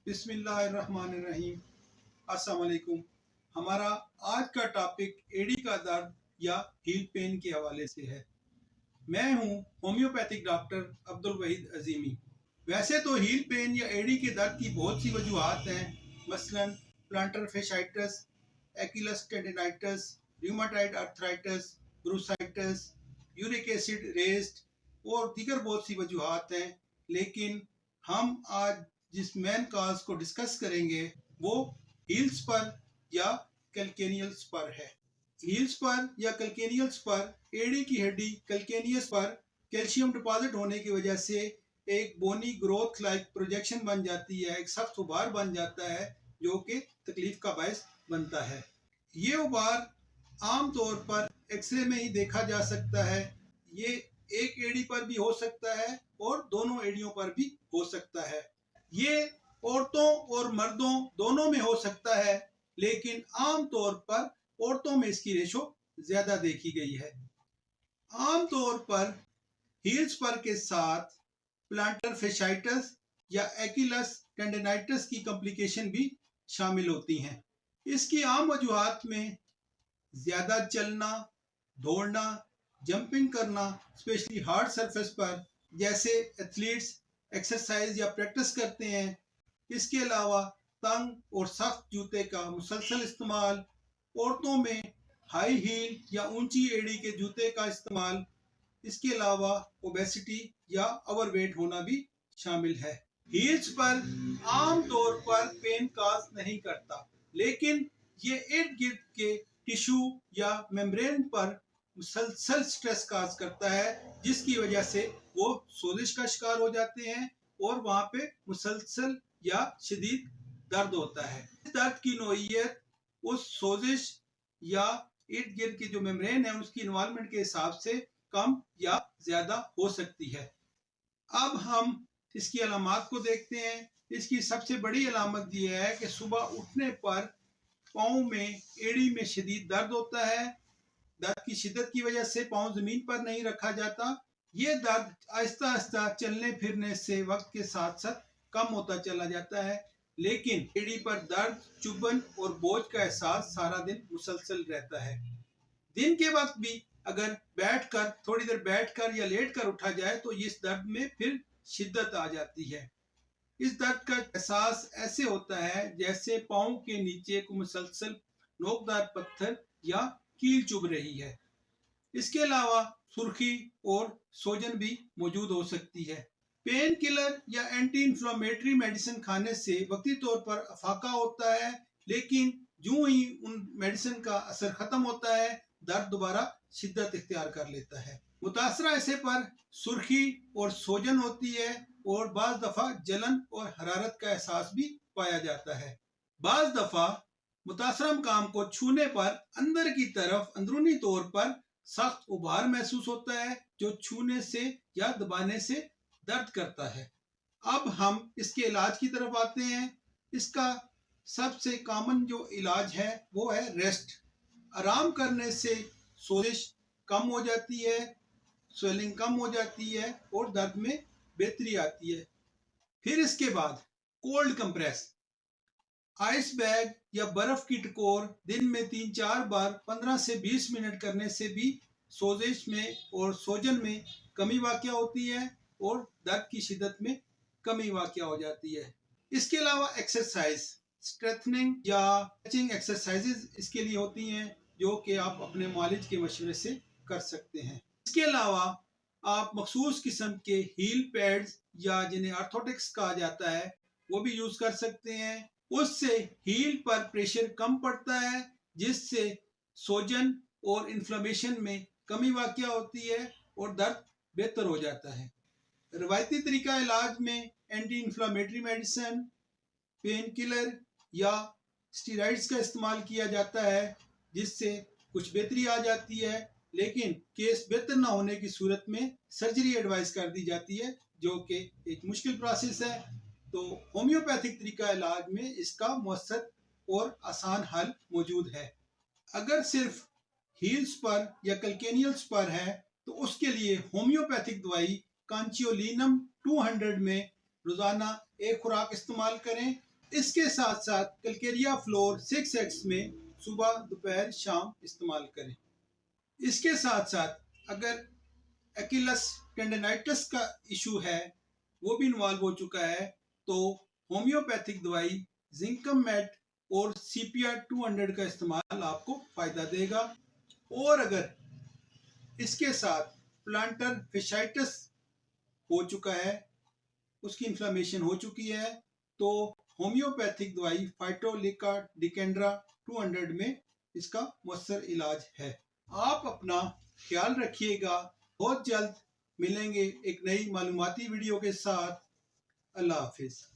बिस्मिल्लाहिर्रहमानिर्रहीम। अस्सलाम वालेकुम। हमारा आज का टॉपिक एड़ी का दर्द या हील पेन के हवाले से है। मैं हूं होम्योपैथिक डॉक्टर अब्दुल वहीद अजीमी। वैसे तो हील पेन या एड़ी के दर्द की बहुत सी वजूहात हैं, मसलन plantar fasciitis, Achilles tendinitis, rheumatoid arthritis, bursitis, uric acid raised और दीगर बहुत सी वजूहात हैं। लेकिन हम आज जिस मेन काज को डिस्कस करेंगे वो हील्स पर या कैल्केनियल्स पर है। हील्स पर या कैल्केनियल्स पर एड़ी की हड्डी कैल्केनियस पर कैल्शियम डिपॉजिट होने की वजह से एक बोनी ग्रोथ लाइक प्रोजेक्शन बन जाती है, एक सख्त उभार बन जाता है जो कि तकलीफ का बायस बनता है। ये उभार आम तौर पर एक्सरे में ही देखा जा सकता है। ये एक एड़ी पर भी हो सकता है और दोनों एड़ियों पर भी हो सकता है। ये औरतों और मर्दों दोनों में हो सकता है, लेकिन आम तौर पर औरतों में इसकी रेशो ज्यादा देखी गई है। आम तौर पर हील्स पर के साथ प्लांटर फेशाइटिस या एकिलस टेंडिनाइटिस की कॉम्प्लिकेशन भी शामिल होती हैं। इसकी आम वजूहात में ज्यादा चलना, दौड़ना, जंपिंग करना, स्पेशली हार्ड सरफेस पर जैसे एथलीट्स एक्सरसाइज या प्रैक्टिस करते हैं। इसके अलावा तंग और सख्त जूते का मुसलसल इस्तेमाल, औरतों में हाई हील या ऊंची एड़ी के जूते का इस्तेमाल, इसके अलावा ओबेसिटी या ओवरवेट होना भी शामिल है। हील्स पर आम तौर पर पेन काज नहीं करता, लेकिन ये इर्द गिर्द के टिश्यू या मेम्ब्रेन पर मुसलसल स्ट्रेस काज करता है, जिसकी वजह से वो सोजिश का शिकार हो जाते हैं और वहां पे मुसलसल या शदीद दर्द होता है। इस दर्द की नोयत उस सोजिश या इर्द गिर्द की जो मेम्ब्रेन है उसकी इन्वॉल्वमेंट के हिसाब से कम या ज्यादा हो सकती है। अब हम इसकी अलामत को देखते हैं। इसकी सबसे बड़ी अलामत यह है कि सुबह उठने पर पाँव में, एड़ी में शदीद दर्द होता है। दर्द की शिद्दत की वजह से पाँव जमीन पर नहीं रखा जाता। ये दर्द आहिस्ता आहिस्ता चलने फिरने से वक्त के साथ साथ कम होता चला जाता है, लेकिन एड़ी पर दर्द, चुभन और बोझ का एहसास सारा दिन मुसलसल रहता है। दिन के वक्त भी अगर बैठकर, थोड़ी देर बैठकर या लेटकर उठा जाए तो इस दर्द में फिर शिद्दत आ जाती है। इस दर्द का एहसास ऐसे होता है जैसे पाँव के नीचे को मुसलसल नोकदार पत्थर या कील चुभ रही है। इसके अलावा सुर्खी और सोजन भी मौजूद हो सकती है। पेन किलर या एंटी इंफ्लेमेटरी मेडिसिन खाने से वक्ती तौर पर अफाका होता है, लेकिन जो ही उन मेडिसिन का असर खत्म होता है दर्द दोबारा शिद्दत इख्तियार कर लेता है। मुतासरा हिस्से पर सुर्खी और सोजन होती है और बाज दफा जलन और हरारत का एहसास भी पाया जाता है। बाज दफा मुतासरा मकाम को छूने पर अंदर की तरफ अंदरूनी तौर पर सख्त उभार महसूस होता है जो छूने से या दबाने से दर्द करता है। अब हम इसके इलाज की तरफ आते हैं। इसका सबसे कॉमन जो इलाज है वो है रेस्ट। आराम करने से सोजिश कम हो जाती है, स्वेलिंग कम हो जाती है और दर्द में बेहतरी आती है। फिर इसके बाद कोल्ड कंप्रेस, आइस बैग या बर्फ की टकोर दिन में 3-4 बार 15 से 20 मिनट करने से भी सोजिश में और सोजन में कमी वाक़या होती है और दर्द की शिद्दत में कमी वाक़या हो जाती है। इसके अलावा एक्सरसाइज, स्ट्रेथनिंग या स्ट्रेचिंग एक्सरसाइजेज इसके लिए होती हैं जो कि आप अपने मालिज के मशवरे से कर सकते हैं। इसके अलावा आप मखसूस किस्म के हील पैड्स या जिन्हें आर्थोटिक्स कहा जाता है वो भी यूज कर सकते हैं। उससे हील पर प्रेशर कम पड़ता है, जिससे सोजन और इन्फ्लेमेशन में कमी वाक़या होती है और दर्द बेहतर हो जाता है। रवायती तरीका इलाज में anti inflammatory medicine, pain killer या स्टीरॉइड्स का इस्तेमाल किया जाता है, जिससे कुछ बेहतरी आ जाती है, लेकिन केस बेहतर ना होने की सूरत में सर्जरी एडवाइस कर दी जाती है, जो कि एक मुश्किल प्रोसेस है। तो होम्योपैथिक तरीका इलाज में इसका मौसर और आसान हल मौजूद है। अगर सिर्फ हील्स पर या कैल्केनियल्स पर है तो उसके लिए होम्योपैथिक दवाई कांचियोलिनम 200 में रोजाना एक खुराक इस्तेमाल करें इसके साथ साथ कलकेरिया फ्लोर 6x में सुबह दोपहर शाम इस्तेमाल करें। इसके साथ साथ अगर एकिलस टेंडनाइटिस का इशू है, वो भी इन्वॉल्व हो चुका है, तो होम्योपैथिक दवाई जिंकम मेट और CPR 200 का इस्तेमाल आपको फायदा देगा। और अगर इसके साथ प्लांटर फिशाइटिस हो चुका है, उसकी इन्फ्लेमेशन हो चुकी है, तो होम्योपैथिक दवाई फाइटोलिका डिकेंड्रा 200 में इसका मुअस्सर इलाज है। आप अपना ख्याल रखिएगा। बहुत जल्द मिलेंगे एक नई मालूमाती वीडियो के साथ। अल्लाह हाफिज।